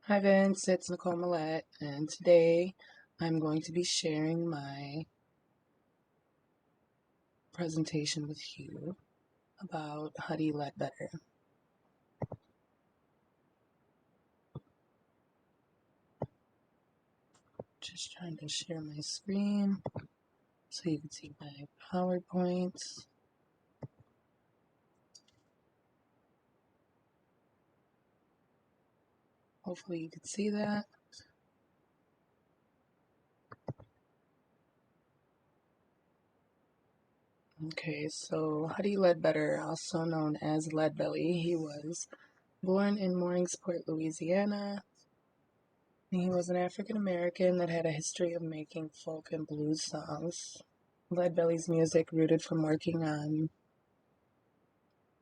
Hi Vince, it's Nicole Millette, and today I'm going to be sharing my presentation with you about Huddie Ledbetter. Just trying to share my screen so you can see my PowerPoint. Hopefully you can see that. Okay, so Huddie Ledbetter, also known as Leadbelly, he was born in Morningsport, Louisiana. He was an African American that had a history of making folk and blues songs. Leadbelly's music rooted from working on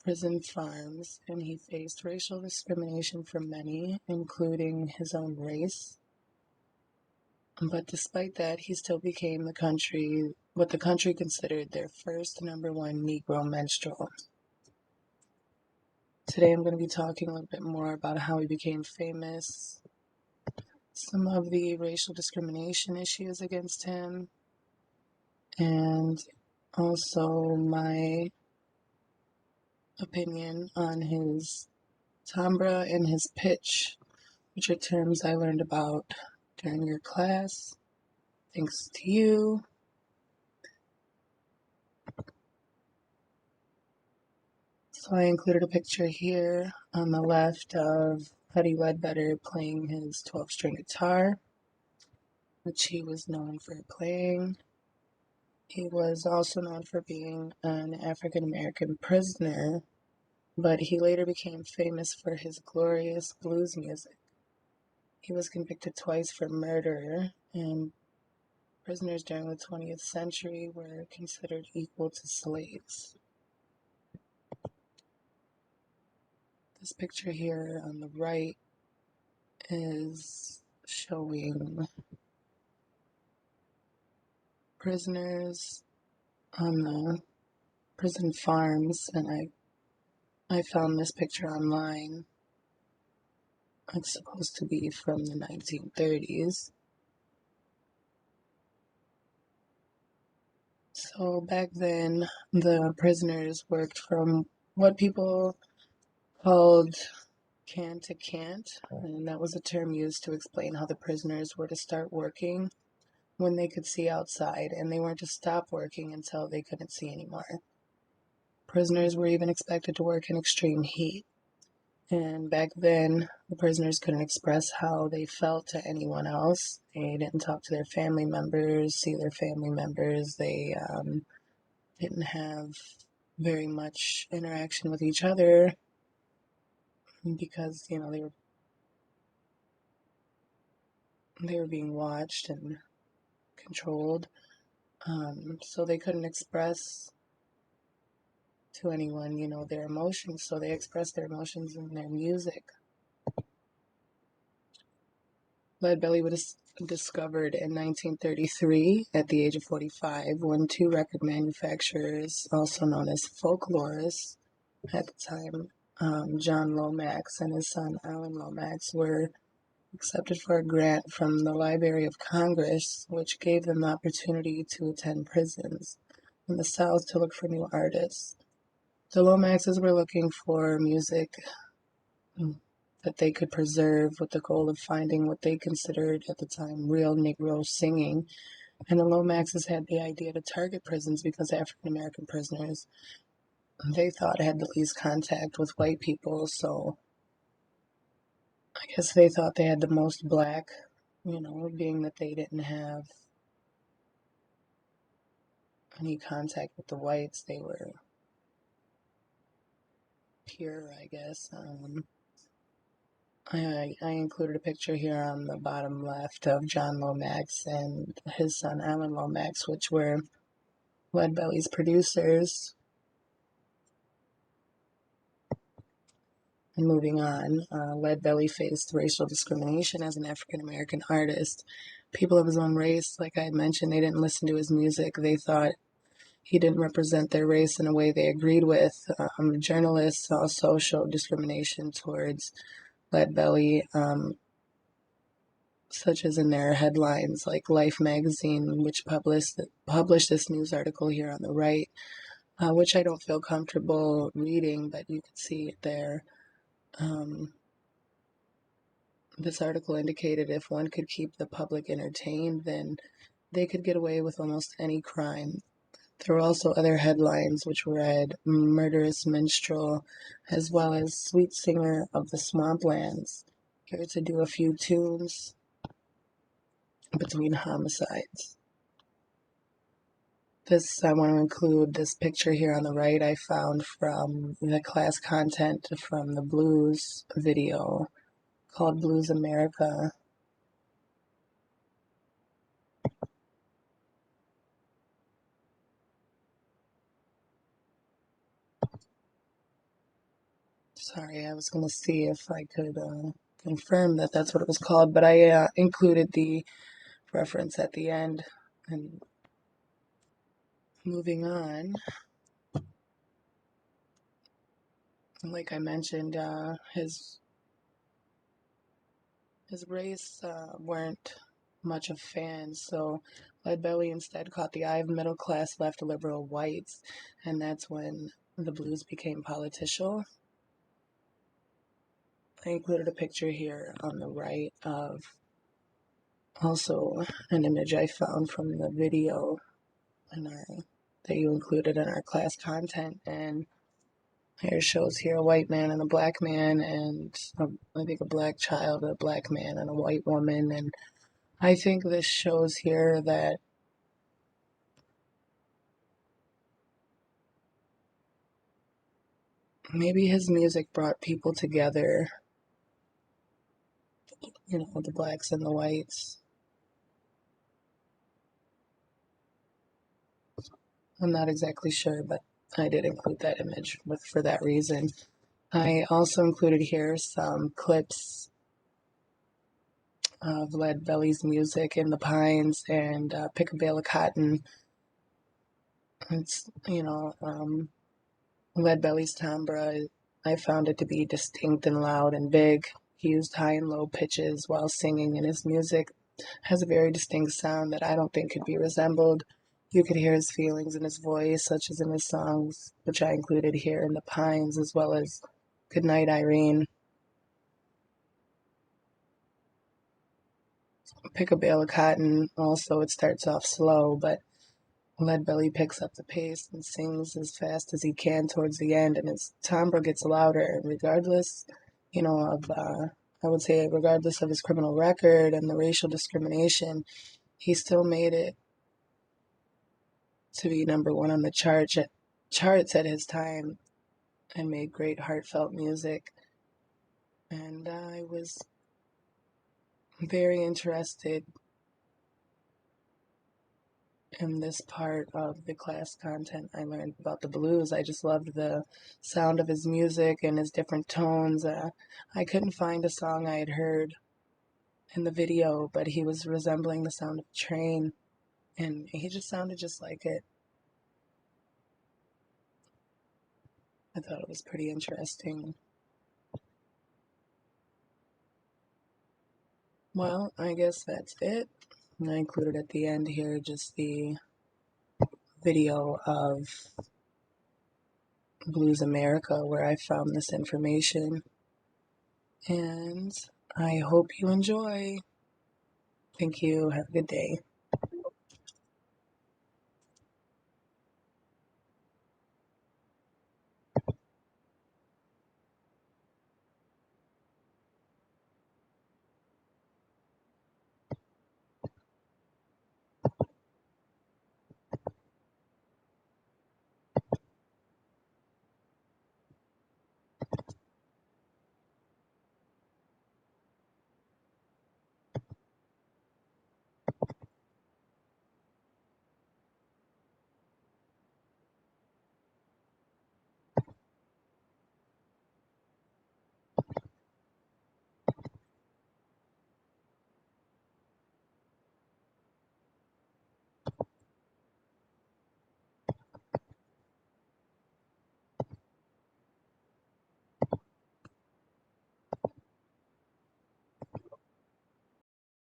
prison farms, and he faced racial discrimination from many, including his own race. But despite that, he still became what the country considered their first #1 Negro minstrel. Today I'm going to be talking a little bit more about how he became famous, some of the racial discrimination issues against him, and also my opinion on his timbre and his pitch, which are terms I learned about during your class. Thanks to you. So I included a picture here on the left of Huddie Ledbetter playing his 12-string guitar, which he was known for playing. He was also known for being an African American prisoner, but he later became famous for his glorious blues music. He was convicted twice for murder, and prisoners during the 20th century were considered equal to slaves. This picture here on the right is showing prisoners on the prison farms, and I found this picture online. It's supposed to be from the 1930s. So back then, the prisoners worked from what people called can to can't, and that was a term used to explain how the prisoners were to start working when they could see outside, and they weren't to stop working until they couldn't see anymore. Prisoners were even expected to work in extreme heat, and back then the prisoners couldn't express how they felt to anyone else. They didn't talk to their family members, see their family members. They didn't have very much interaction with each other because they were being watched and controlled. So they couldn't express to anyone, their emotions. So they expressed their emotions in their music. Leadbelly was discovered in 1933 at the age of 45 when two record manufacturers, also known as folklorists at the time, John Lomax and his son Alan Lomax, were accepted for a grant from the Library of Congress, which gave them the opportunity to attend prisons in the South to look for new artists. The Lomaxes were looking for music that they could preserve with the goal of finding what they considered at the time real Negro singing. And the Lomaxes had the idea to target prisons because African American prisoners, they thought, had the least contact with white people. So I guess they thought they had the most black, being that they didn't have any contact with the whites. They were pure, I guess. I included a picture here on the bottom left of John Lomax and his son Alan Lomax, which were Leadbelly's producers. And moving on, Leadbelly faced racial discrimination as an African American artist. People of his own race, like I had mentioned, they didn't listen to his music. They thought he didn't represent their race in a way they agreed with. Journalists also showed discrimination towards Leadbelly. such as in their headlines, like Life magazine, which published this news article here on the right, which I don't feel comfortable reading, but you can see it there. This article indicated if one could keep the public entertained, then they could get away with almost any crime. There were also other headlines which read Murderous Minstrel, as well as Sweet Singer of the Swamplands, here to do a few tunes between homicides. I want to include this picture here on the right I found from the class content from the blues video called Blues America. Sorry, I was going to see if I could confirm that that's what it was called, but I included the reference at the end. And moving on, like I mentioned, his race weren't much of fans, so Leadbelly instead caught the eye of middle-class left liberal whites, and that's when the blues became political. I included a picture here on the right of also an image I found from the video that you included in our class content, and here shows here a white man and a black man, and I think a black child, a black man, and a white woman, and I think this shows here that maybe his music brought people together, the blacks and the whites. I'm not exactly sure, but I did include that image for that reason. I also included here some clips of Leadbelly's music in the Pines and Pick a Bale of Cotton. It's, Leadbelly's timbre, I found it to be distinct and loud and big. He used high and low pitches while singing, and his music has a very distinct sound that I don't think could be resembled. You could hear his feelings in his voice, such as in his songs, which I included here in the Pines, as well as Goodnight Irene. Pick a Bale of Cotton, also it starts off slow, but Leadbelly picks up the pace and sings as fast as he can towards the end, and his timbre gets louder, regardless, I would say, regardless of his criminal record and the racial discrimination, he still made it to be number one on the charts at his time and made great heartfelt music. And I was very interested in this part of the class content. I learned about the blues. I just loved the sound of his music and his different tones. I couldn't find a song I had heard in the video, but he was resembling the sound of a train, and he just sounded just like it. I thought it was pretty interesting. Well, I guess that's it. And I included at the end here just the video of Blues America where I found this information. And I hope you enjoy. Thank you. Have a good day.